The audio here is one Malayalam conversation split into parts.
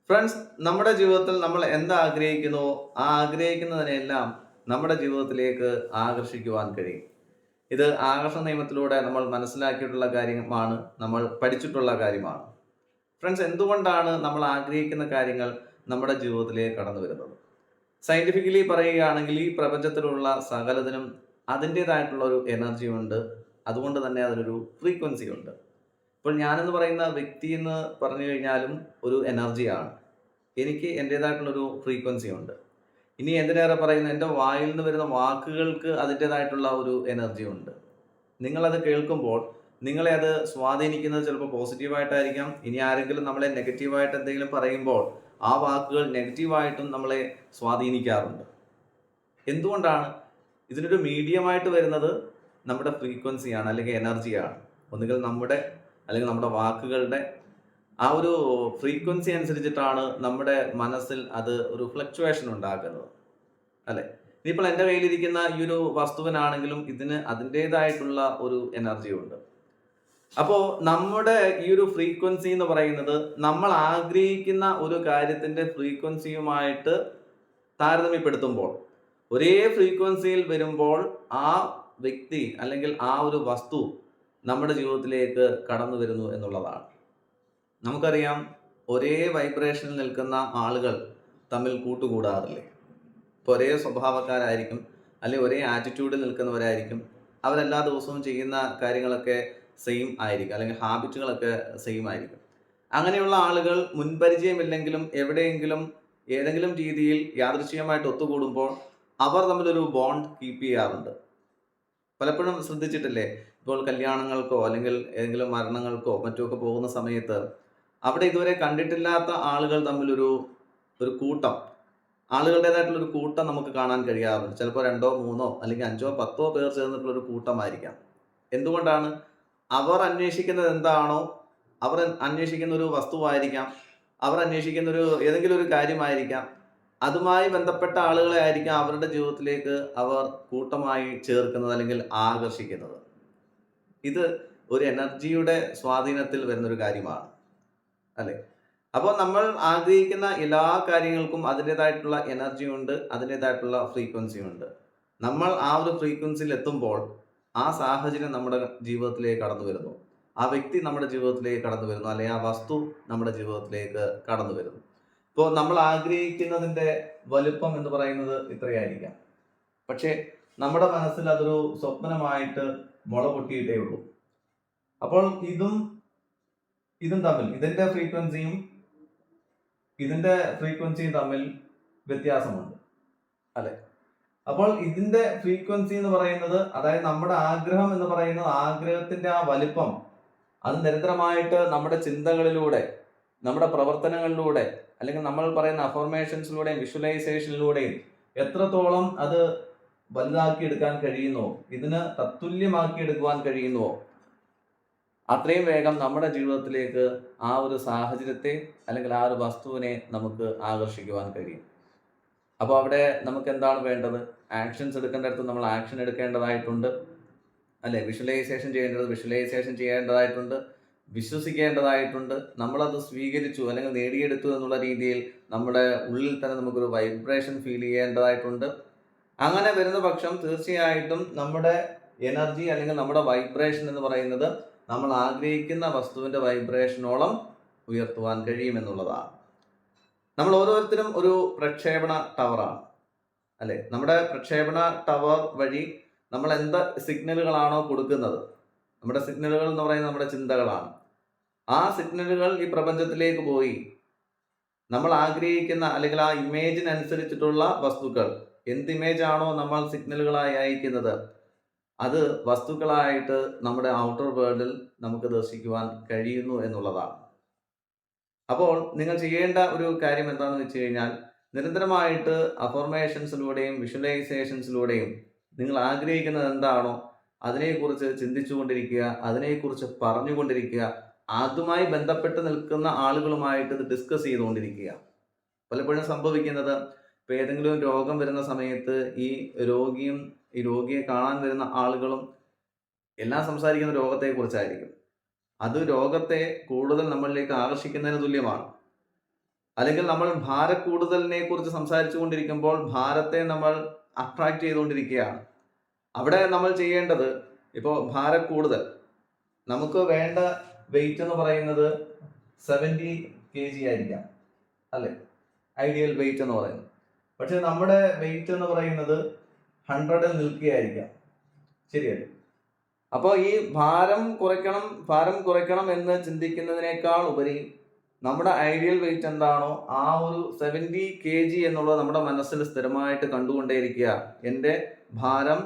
ഫ്രണ്ട്സ്, നമ്മുടെ ജീവിതത്തിൽ നമ്മൾ എന്താഗ്രഹിക്കുന്നുവോ ആ ആഗ്രഹിക്കുന്നതിനെല്ലാം നമ്മുടെ ജീവിതത്തിലേക്ക് ആകർഷിക്കുവാൻ കഴിയും. ഇത് ആകർഷണ നിയമത്തിലൂടെ നമ്മൾ മനസ്സിലാക്കിയിട്ടുള്ള കാര്യമാണ്, നമ്മൾ പഠിച്ചിട്ടുള്ള കാര്യമാണ്. ഫ്രണ്ട്സ്, എന്തുകൊണ്ടാണ് നമ്മൾ ആഗ്രഹിക്കുന്ന കാര്യങ്ങൾ നമ്മുടെ ജീവിതത്തിലേക്ക് കടന്നു വരുന്നത്? സയന്റിഫിക്കലി പറയുകയാണെങ്കിൽ ഈ പ്രപഞ്ചത്തിലുള്ള സകലതിനും അതിൻ്റെതായിട്ടുള്ള ഒരു എനർജി ഉണ്ട്. അതുകൊണ്ട് തന്നെ അതിനൊരു ഫ്രീക്വൻസി ഉണ്ട്. ഇപ്പോൾ ഞാനെന്ന് പറയുന്ന വ്യക്തി എന്ന് പറഞ്ഞു കഴിഞ്ഞാലും ഒരു എനർജിയാണ്. എനിക്ക് എൻ്റേതായിട്ടുള്ളൊരു ഫ്രീക്വൻസി ഉണ്ട്. ഇനി എന്തിനേറെ പറയുന്നു, എൻ്റെ വായിൽ നിന്ന് വരുന്ന വാക്കുകൾക്ക് അതിൻ്റേതായിട്ടുള്ള ഒരു എനർജി ഉണ്ട്. നിങ്ങളത് കേൾക്കുമ്പോൾ നിങ്ങളെ അത് സ്വാധീനിക്കുന്നത് ചിലപ്പോൾ പോസിറ്റീവായിട്ടായിരിക്കാം. ഇനി ആരെങ്കിലും നമ്മളെ നെഗറ്റീവായിട്ട് എന്തെങ്കിലും പറയുമ്പോൾ ആ വാക്കുകൾ നെഗറ്റീവായിട്ടും നമ്മളെ സ്വാധീനിക്കാറുണ്ട്. എന്തുകൊണ്ടാണ്? ഇതിനൊരു മീഡിയമായിട്ട് വരുന്നത് നമ്മുടെ ഫ്രീക്വൻസിയാണ്, അല്ലെങ്കിൽ എനർജിയാണ്. ഒന്നുകിൽ നമ്മുടെ വാക്കുകളുടെ ആ ഒരു ഫ്രീക്വൻസി അനുസരിച്ചിട്ടാണ് നമ്മുടെ മനസ്സിൽ അത് ഒരു ഫ്ലക്ച്വേഷൻ ഉണ്ടാക്കുന്നത്, അല്ലെ? ഇനിയിപ്പോൾ എൻ്റെ കയ്യിലിരിക്കുന്ന ഈ ഒരു വസ്തുവിനാണെങ്കിലും ഇതിന് അതിൻ്റെതായിട്ടുള്ള ഒരു എനർജി ഉണ്ട്. അപ്പോൾ നമ്മുടെ ഈ ഒരു ഫ്രീക്വൻസി എന്ന് പറയുന്നത് നമ്മൾ ആഗ്രഹിക്കുന്ന ഒരു കാര്യത്തിന്റെ ഫ്രീക്വൻസിയുമായിട്ട് താരതമ്യപ്പെടുത്തുമ്പോൾ, ഒരേ ഫ്രീക്വൻസിയിൽ വരുമ്പോൾ ആ വ്യക്തി അല്ലെങ്കിൽ ആ ഒരു വസ്തു നമ്മുടെ ജീവിതത്തിലേക്ക് കടന്നു വരുന്നു എന്നുള്ളതാണ്. നമുക്കറിയാം, ഒരേ വൈബ്രേഷനിൽ നിൽക്കുന്ന ആളുകൾ തമ്മിൽ കൂട്ടുകൂടാറില്ലേ? ഇപ്പോൾ ഒരേ സ്വഭാവക്കാരായിരിക്കും, അല്ലെങ്കിൽ ഒരേ ആറ്റിറ്റ്യൂഡിൽ നിൽക്കുന്നവരായിരിക്കും. അവരെല്ലാ ദിവസവും ചെയ്യുന്ന കാര്യങ്ങളൊക്കെ സെയിം ആയിരിക്കും, അല്ലെങ്കിൽ ഹാബിറ്റുകളൊക്കെ സെയിം ആയിരിക്കും. അങ്ങനെയുള്ള ആളുകൾ മുൻപരിചയമില്ലെങ്കിലും എവിടെയെങ്കിലും ഏതെങ്കിലും രീതിയിൽ യാദൃശ്ചികമായിട്ട് ഒത്തുകൂടുമ്പോൾ അവർ തമ്മിലൊരു ബോണ്ട് കീപ്പ് ചെയ്യാറുണ്ട്. പലപ്പോഴും ശ്രദ്ധിച്ചിട്ടില്ലേ? ഇപ്പോൾ കല്യാണങ്ങൾക്കോ അല്ലെങ്കിൽ ഏതെങ്കിലും മരണങ്ങൾക്കോ മറ്റുമൊക്കെ പോകുന്ന സമയത്ത് അവിടെ ഇതുവരെ കണ്ടിട്ടില്ലാത്ത ആളുകൾ തമ്മിലൊരു ഒരു കൂട്ടം, ആളുകളുടേതായിട്ടുള്ളൊരു കൂട്ടം നമുക്ക് കാണാൻ കഴിയാറുണ്ട്. ചിലപ്പോൾ 2, 3 അല്ലെങ്കിൽ 5, 10 പേർ ചേർന്നിട്ടുള്ളൊരു കൂട്ടമായിരിക്കാം. എന്തുകൊണ്ടാണ്? അവർ അന്വേഷിക്കുന്നത് എന്താണോ, അവർ അന്വേഷിക്കുന്ന ഒരു വസ്തുവായിരിക്കാം, അവർ അന്വേഷിക്കുന്ന ഏതെങ്കിലും ഒരു കാര്യമായിരിക്കാം. അതുമായി ബന്ധപ്പെട്ട ആളുകളെ ആയിരിക്കാം അവരുടെ ജീവിതത്തിലേക്ക് അവർ കൂട്ടമായി ചേർക്കുന്നത് അല്ലെങ്കിൽ ആകർഷിക്കുന്നത്. ഇത് ഒരു എനർജിയുടെ സ്വാധീനത്തിൽ വരുന്നൊരു കാര്യമാണ്, അല്ലെ? അപ്പോൾ നമ്മൾ ആഗ്രഹിക്കുന്ന എല്ലാ കാര്യങ്ങൾക്കും അതിൻ്റെതായിട്ടുള്ള എനർജി ഉണ്ട്, അതിൻ്റെതായിട്ടുള്ള ഫ്രീക്വൻസി ഉണ്ട്. നമ്മൾ ആ ഒരു ഫ്രീക്വൻസിയിൽ എത്തുമ്പോൾ ആ സാഹചര്യം നമ്മുടെ ജീവിതത്തിലേക്ക് കടന്നു വരുന്നു, ആ വ്യക്തി നമ്മുടെ ജീവിതത്തിലേക്ക് കടന്നു വരുന്നു, അല്ലെങ്കിൽ ആ വസ്തു നമ്മുടെ ജീവിതത്തിലേക്ക് കടന്നു വരുന്നു. ഇപ്പോൾ നമ്മൾ ആഗ്രഹിക്കുന്നതിൻ്റെ വലുപ്പം എന്ന് പറയുന്നത് ഇത്രയായിരിക്കാം. പക്ഷേ നമ്മുടെ മനസ്സിൽ അതൊരു സ്വപ്നമായിട്ട് മുള പൊട്ടിയിട്ടേ ഉള്ളൂ. അപ്പോൾ ഇതും തമ്മിൽ, ഇതിന്റെ ഫ്രീക്വൻസിയും തമ്മിൽ വ്യത്യാസമുണ്ട്, അല്ലെ? അപ്പോൾ ഇതിന്റെ ഫ്രീക്വൻസി എന്ന് പറയുന്നത്, അതായത് നമ്മുടെ ആഗ്രഹം എന്ന് പറയുന്നത്, ആഗ്രഹത്തിന്റെ ആ വലിപ്പം അത് നിരന്തരമായിട്ട് നമ്മുടെ ചിന്തകളിലൂടെ, നമ്മുടെ പ്രവർത്തനങ്ങളിലൂടെ, അല്ലെങ്കിൽ നമ്മൾ പറയുന്ന അഫർമേഷൻസിലൂടെയും വിഷ്വലൈസേഷനിലൂടെയും എത്രത്തോളം അത് വലുതാക്കി എടുക്കാൻ കഴിയുന്നുവോ, ഇതിന് തത്തുല്യമാക്കി എടുക്കുവാൻ കഴിയുന്നുവോ, അത്രയും വേഗം നമ്മുടെ ജീവിതത്തിലേക്ക് ആ ഒരു സാഹചര്യത്തെ അല്ലെങ്കിൽ ആ ഒരു വസ്തുവിനെ നമുക്ക് ആകർഷിക്കുവാൻ കഴിയും. അപ്പോൾ അവിടെ നമുക്ക് എന്താണ് വേണ്ടത്? ആക്ഷൻസ് എടുക്കേണ്ടടുത്ത് നമ്മൾ ആക്ഷൻ എടുക്കേണ്ടതായിട്ടുണ്ട്, അല്ലെ? വിഷ്വലൈസേഷൻ ചെയ്യേണ്ടതായിട്ടുണ്ട്, വിശ്വസിക്കേണ്ടതായിട്ടുണ്ട്. നമ്മളത് സ്വീകരിച്ചു അല്ലെങ്കിൽ നേടിയെടുത്തു എന്നുള്ള രീതിയിൽ നമ്മുടെ ഉള്ളിൽ തന്നെ നമുക്കൊരു വൈബ്രേഷൻ ഫീൽ ചെയ്യേണ്ടതായിട്ടുണ്ട്. അങ്ങനെ വരുന്ന പക്ഷം തീർച്ചയായിട്ടും നമ്മുടെ എനർജി അല്ലെങ്കിൽ നമ്മുടെ വൈബ്രേഷൻ എന്ന് പറയുന്നത് നമ്മൾ ആഗ്രഹിക്കുന്ന വസ്തുവിന്റെ വൈബ്രേഷനോളം ഉയർത്തുവാൻ കഴിയുമെന്നുള്ളതാണ്. നമ്മൾ ഓരോരുത്തരും ഒരു പ്രക്ഷേപണ ടവറാണ്, അല്ലെ? നമ്മുടെ പ്രക്ഷേപണ ടവർ വഴി നമ്മൾ എന്ത് സിഗ്നലുകളാണോ കൊടുക്കുന്നത്, നമ്മുടെ സിഗ്നലുകൾ എന്ന് പറയുന്നത് നമ്മുടെ ചിന്തകളാണ്. ആ സിഗ്നലുകൾ ഈ പ്രപഞ്ചത്തിലേക്ക് പോയി നമ്മൾ ആഗ്രഹിക്കുന്ന അല്ലെങ്കിൽ ആ ഇമേജിനനുസരിച്ചിട്ടുള്ള വസ്തുക്കൾ, എന്ത് ഇമേജ് ആണോ നമ്മൾ സിഗ്നലുകളായി അയക്കുന്നത്, അത് വസ്തുക്കളായിട്ട് നമ്മുടെ ഔട്ടർ വേൾഡിൽ നമുക്ക് ദർശിക്കുവാൻ കഴിയുന്നു എന്നുള്ളതാണ്. അപ്പോൾ നിങ്ങൾ ചെയ്യേണ്ട ഒരു കാര്യം എന്താണെന്ന് വെച്ച് കഴിഞ്ഞാൽ, നിരന്തരമായിട്ട് അഫർമേഷൻസിലൂടെയും വിഷ്വലൈസേഷൻസിലൂടെയും നിങ്ങൾ ആഗ്രഹിക്കുന്നത് എന്താണോ അതിനെക്കുറിച്ച് ചിന്തിച്ചുകൊണ്ടിരിക്കുക, അതിനെക്കുറിച്ച് പറഞ്ഞുകൊണ്ടിരിക്കുക, അതുമായി ബന്ധപ്പെട്ട് നിൽക്കുന്ന ആളുകളുമായിട്ട് ഇത് ഡിസ്കസ് ചെയ്തുകൊണ്ടിരിക്കുക. പലപ്പോഴും സംഭവിക്കുന്നത്, ഇപ്പം ഏതെങ്കിലും രോഗം വരുന്ന സമയത്ത് ഈ രോഗിയെ കാണാൻ വരുന്ന ആളുകളും എല്ലാം സംസാരിക്കുന്ന രോഗത്തെക്കുറിച്ചായിരിക്കും. അത് രോഗത്തെ കൂടുതൽ നമ്മളിലേക്ക് ആകർഷിക്കുന്നതിന് തുല്യമാണ്. അല്ലെങ്കിൽ നമ്മൾ ഭാരക്കൂടുതലിനെ കുറിച്ച് സംസാരിച്ചു കൊണ്ടിരിക്കുമ്പോൾ ഭാരത്തെ നമ്മൾ അട്രാക്ട് ചെയ്തുകൊണ്ടിരിക്കുകയാണ്. അവിടെ നമ്മൾ ചെയ്യേണ്ടത്, ഇപ്പോൾ ഭാരക്കൂടുതൽ, നമുക്ക് വേണ്ട വെയിറ്റ് എന്ന് പറയുന്നത് 70 kg ആയിരിക്കാം, അല്ലേ? ഐഡിയൽ വെയിറ്റ് എന്ന് പറയുന്നത്. പക്ഷെ നമ്മുടെ വെയിറ്റ് എന്ന് പറയുന്നത് 100-ൽ നിൽക്കുകയായിരിക്കാം, ശരിയല്ലേ? അപ്പോൾ ഈ ഭാരം കുറയ്ക്കണം എന്ന് ചിന്തിക്കുന്നതിനേക്കാൾ ഉപരി നമ്മുടെ ഐഡിയൽ വെയിറ്റ് എന്താണോ ആ ഒരു 70 kg എന്നുള്ളത് നമ്മുടെ മനസ്സിൽ സ്ഥിരമായിട്ട് കണ്ടുകൊണ്ടേയിരിക്കുക. എൻ്റെ ഭാരം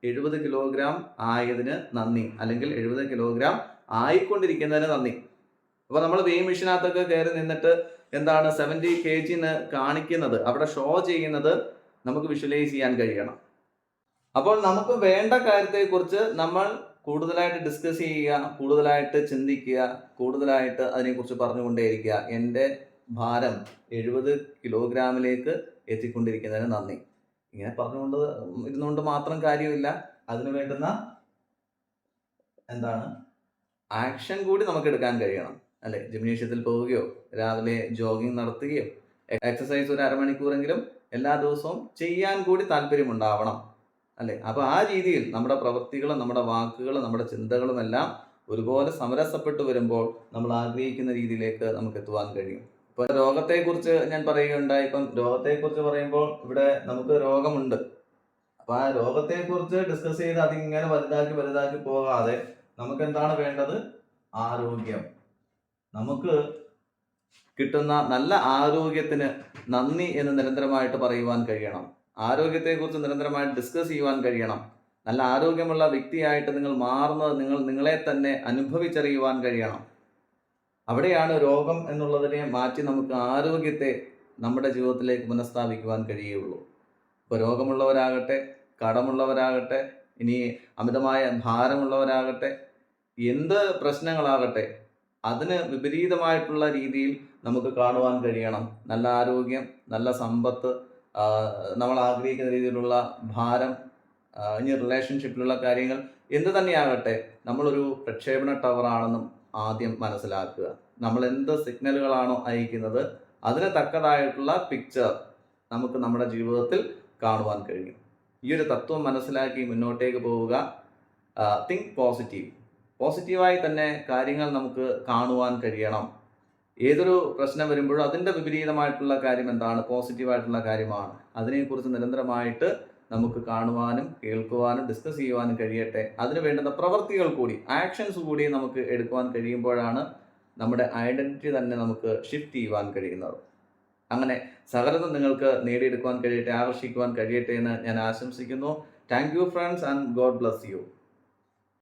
70 കിലോഗ്രാം ആയതിന് നന്ദി, അല്ലെങ്കിൽ 70 കിലോഗ്രാം ആയിക്കൊണ്ടിരിക്കുന്നതിന് നന്ദി. അപ്പോൾ നമ്മൾ വെയിങ് മെഷീനകത്തൊക്കെ കയറി നിന്നിട്ട് എന്താണ് 70 kg എന്ന് കാണിക്കുന്നത്, അവിടെ ഷോ ചെയ്യുന്നത് നമുക്ക് വിഷ്വലൈസ് ചെയ്യാൻ കഴിയണം. അപ്പോൾ നമുക്ക് വേണ്ട കാര്യത്തെക്കുറിച്ച് നമ്മൾ കൂടുതലായിട്ട് ഡിസ്കസ് ചെയ്യുക, കൂടുതലായിട്ട് ചിന്തിക്കുക, കൂടുതലായിട്ട് അതിനെക്കുറിച്ച് പറഞ്ഞുകൊണ്ടേയിരിക്കുക. എൻ്റെ ഭാരം 70 കിലോഗ്രാമിലേക്ക് എത്തിക്കൊണ്ടിരിക്കുന്നതിന് നന്ദി. ഇങ്ങനെ ഇരുന്നുകൊണ്ട് മാത്രം കാര്യമില്ല, അതിനു വേണ്ടുന്ന ആക്ഷൻ കൂടി നമുക്ക് എടുക്കാൻ കഴിയണം, അല്ലെ? ജിംനേഷ്യത്തിൽ പോവുകയോ രാവിലെ ജോഗിങ് നടത്തുകയോ എക്സസൈസ് ഒരു അരമണിക്കൂറെങ്കിലും എല്ലാ ദിവസവും ചെയ്യാൻ കൂടി താല്പര്യമുണ്ടാവണം, അല്ലെ? അപ്പോൾ ആ രീതിയിൽ നമ്മുടെ പ്രവൃത്തികളും നമ്മുടെ വാക്കുകളും നമ്മുടെ ചിന്തകളും എല്ലാം ഒരുപോലെ സമരസപ്പെട്ടു വരുമ്പോൾ നമ്മൾ ആഗ്രഹിക്കുന്ന രീതിയിലേക്ക് നമുക്ക് എത്തുവാൻ കഴിയും. ഇപ്പോൾ രോഗത്തെക്കുറിച്ച് ഞാൻ പറയുകയുണ്ടായി. ഇപ്പം രോഗത്തെക്കുറിച്ച് പറയുമ്പോൾ ഇവിടെ നമുക്ക് രോഗമുണ്ട്. അപ്പൊ ആ രോഗത്തെക്കുറിച്ച് ഡിസ്കസ് ചെയ്ത് അതിങ്ങനെ വലുതാക്കി പോകാതെ നമുക്ക് എന്താണ് വേണ്ടത്? ആരോഗ്യം. നമുക്ക് കിട്ടുന്ന നല്ല ആരോഗ്യത്തിന് നന്ദി എന്ന് നിരന്തരമായിട്ട് പറയുവാൻ കഴിയണം. ആരോഗ്യത്തെക്കുറിച്ച് നിരന്തരമായിട്ട് ഡിസ്കസ് ചെയ്യുവാൻ കഴിയണം. നല്ല ആരോഗ്യമുള്ള വ്യക്തിയായിട്ട് നിങ്ങൾ മാറുന്നത് നിങ്ങളെ തന്നെ അനുഭവിച്ചറിയുവാൻ കഴിയണം. അവിടെയാണ് രോഗം എന്നുള്ളതിനെ മാറ്റി നമുക്ക് ആരോഗ്യത്തെ നമ്മുടെ ജീവിതത്തിലേക്ക് പുനഃസ്ഥാപിക്കുവാൻ കഴിയുള്ളൂ. ഇപ്പോൾ രോഗമുള്ളവരാകട്ടെ, കടമുള്ളവരാകട്ടെ, ഇനി അമിതമായ ഭാരമുള്ളവരാകട്ടെ, എന്ത് പ്രശ്നങ്ങളാകട്ടെ, അതിന് വിപരീതമായിട്ടുള്ള രീതിയിൽ നമുക്ക് കാണുവാൻ കഴിയണം. നല്ല ആരോഗ്യം, നല്ല സമ്പത്ത്, നമ്മൾ ആഗ്രഹിക്കുന്ന രീതിയിലുള്ള ഭാരം, ഇനി റിലേഷൻഷിപ്പിലുള്ള കാര്യങ്ങൾ എന്ത് തന്നെയാകട്ടെ, നമ്മളൊരു പ്രക്ഷേപണ ടവറാണെന്നും ആദ്യം മനസ്സിലാക്കുക. നമ്മൾ എന്ത് സിഗ്നലുകളാണോ അയക്കുന്നത് അതിന് തക്കതായിട്ടുള്ള പിക്ചർ നമുക്ക് നമ്മുടെ ജീവിതത്തിൽ കാണുവാൻ കഴിയും. ഈ ഒരു തത്വം മനസ്സിലാക്കി മുന്നോട്ടേക്ക് പോവുക. തിങ്ക് പോസിറ്റീവായി തന്നെ കാര്യങ്ങൾ നമുക്ക് കാണുവാൻ കഴിയണം. ഏതൊരു പ്രശ്നം വരുമ്പോഴും അതിൻ്റെ വിപരീതമായിട്ടുള്ള കാര്യം എന്താണ്? പോസിറ്റീവായിട്ടുള്ള കാര്യമാണ്. അതിനെക്കുറിച്ച് നിരന്തരമായിട്ട് നമുക്ക് കാണുവാനും കേൾക്കുവാനും ഡിസ്കസ് ചെയ്യുവാനും കഴിയട്ടെ. അതിന് വേണ്ടുന്ന പ്രവൃത്തികൾ കൂടി, ആക്ഷൻസ് കൂടി നമുക്ക് എടുക്കുവാൻ കഴിയുമ്പോഴാണ് നമ്മുടെ ഐഡൻറ്റിറ്റി തന്നെ നമുക്ക് ഷിഫ്റ്റ് ചെയ്യുവാൻ കഴിയുന്നത്. അങ്ങനെ സകലതും നിങ്ങൾക്ക് നേടിയെടുക്കുവാൻ കഴിയട്ടെ, ആകർഷിക്കുവാൻ കഴിയട്ടെ എന്ന് ഞാൻ ആശംസിക്കുന്നു. Thank you friends, and God bless you.